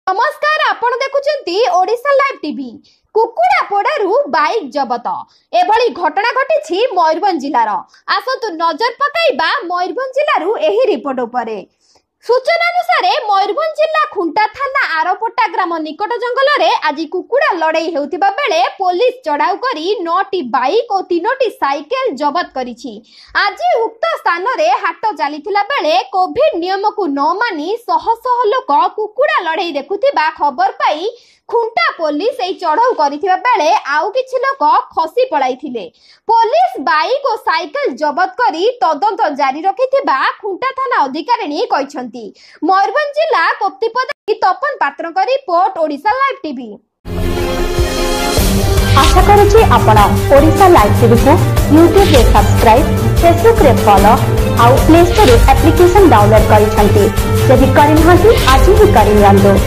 नमस्कार, आपण देखुचंती Odisha live TV. कुकुड़ा पोड़ारू bike जबत एभली घटना घटी मयूरभंज जिलार। आसतु नजर पकाइबा मयूरभंज जिलारू एही रिपोर्ट उपरे। सूचना अनुसार मयूरभंज जिला खुंटा थाना आरपोटा ग्राम निकट जंगल रे आज कुकुड़ा लड़ाई हेउथिबा बेले पुलिस चढ़ाऊ करी 9टी बाइक और 3टी साइकेल जबत करिछि। आज उक्त स्थान रे हाट चलीथिला बेले कोविड नियम को न मानी शह शह लोक कुकुड़ा लड़ाई देखुथिबा खबर पाई खुंटा पुलिस एई चढ़ाऊ करिथिबा बेले आउ किछि लोक खसी पळाइथिले। पुलिस बाइक और साइकेल जबत करी तदंत जारी रखिथिबा खुंटा थाना अधिकारी कहिसंती। मयूरभंज जिला कोप्तिपद तपन पात्र का रिपोर्ट ओडिशा लाइव टीवी। आशा करूची आपण ओडिशा लाइव टीवी को यूट्यूब रे सब्सक्राइब, फेसबुक रे फॉलो आउ प्ले स्टोर रे एप्लिकेशन डाउनलोड करिसंती। जदि करिनहांती आज ही करिनियंतो।